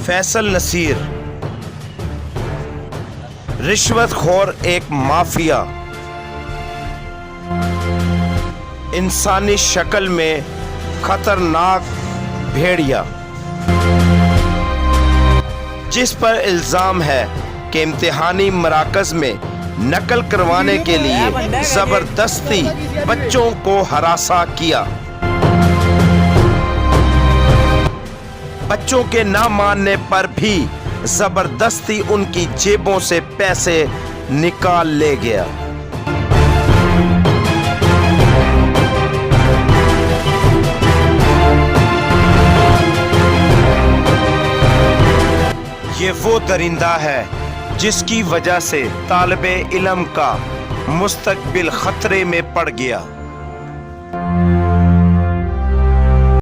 फैसल नसीर रिश्वतखोर एक माफिया, इंसानी शक्ल में खतरनाक भेड़िया, जिस पर इल्जाम है कि इम्तिहानी मराकज में नकल करवाने के लिए जबरदस्ती बच्चों को हरासा किया। बच्चों के ना मानने पर भी जबरदस्ती उनकी जेबों से पैसे निकाल ले गया। ये वो दरिंदा है जिसकी वजह से तालिबे इल्म का मुस्तकबिल खतरे में पड़ गया।